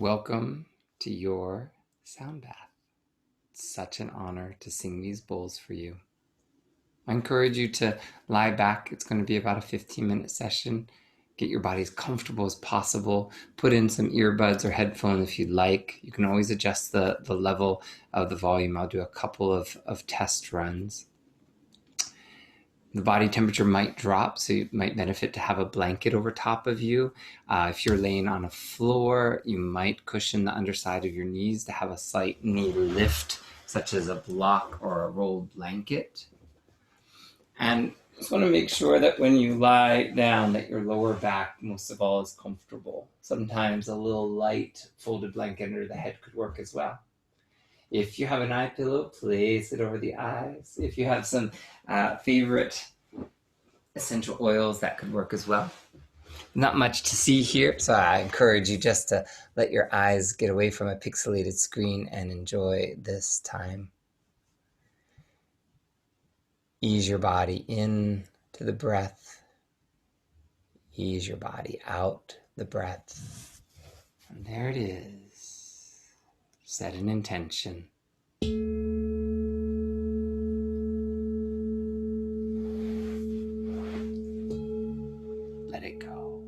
Welcome to your sound bath. It's such an honor to sing these bowls for you. I encourage you to lie back. It's going to be about a 15-minute session. Get your body as comfortable as possible. Put in some earbuds or headphones if you'd like. You can always adjust the level of the volume. I'll do a couple of test runs. The body temperature might drop, so you might benefit to have a blanket over top of you. If you're laying on a floor, you might cushion the underside of your knees to have a slight knee lift, such as a block or a rolled blanket. And just want to make sure that when you lie down that your lower back, most of all, is comfortable. Sometimes a little light folded blanket under the head could work as well. If you have an eye pillow, place it over the eyes. If you have some favorite essential oils, that could work as well. Not much to see here, so I encourage you just to let your eyes get away from a pixelated screen and enjoy this time. Ease your body in to the breath. Ease your body out the breath. And there it is. Set an intention. Let it go.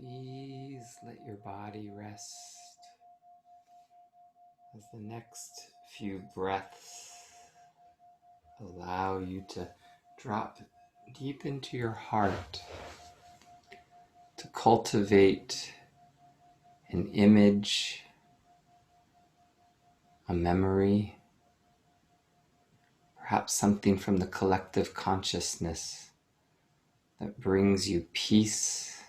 Please let your body rest as the next few breaths allow you to drop deep into your heart, to cultivate an image, a memory, perhaps something from the collective consciousness that brings you peace,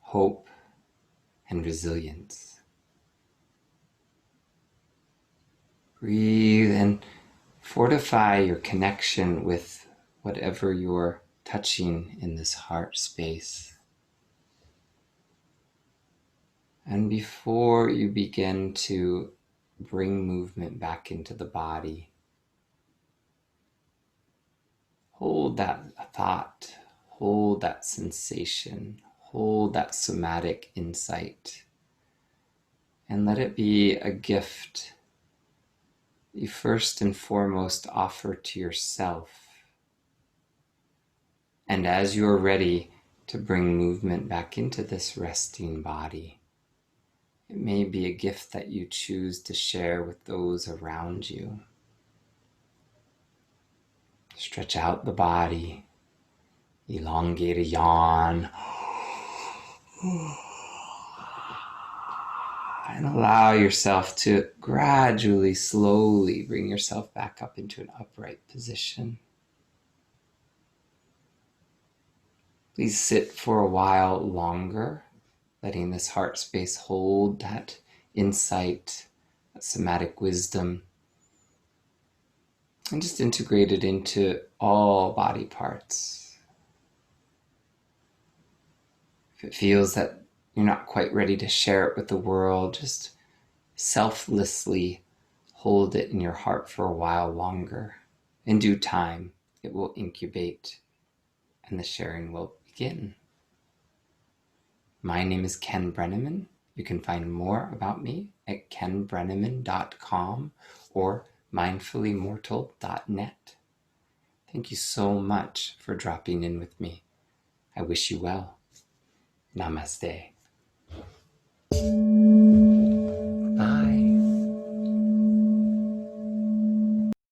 hope, and resilience. Breathe and fortify your connection with whatever you're touching in this heart space. And before you begin to bring movement back into the body, hold that thought, hold that sensation, hold that somatic insight, and let it be a gift you first and foremost offer to yourself. And as you are ready to bring movement back into this resting body, it may be a gift that you choose to share with those around you. Stretch out the body, elongate a yawn, and allow yourself to gradually, slowly bring yourself back up into an upright position. Please sit for a while longer, letting this heart space hold that insight, that somatic wisdom, and just integrate it into all body parts. If it feels that you're not quite ready to share it with the world, just selflessly hold it in your heart for a while longer. In due time, it will incubate and the sharing will begin. My name is Ken Breniman. You can find more about me at kenbreniman.com or mindfullymortal.net. Thank you so much for dropping in with me. I wish you well. Namaste.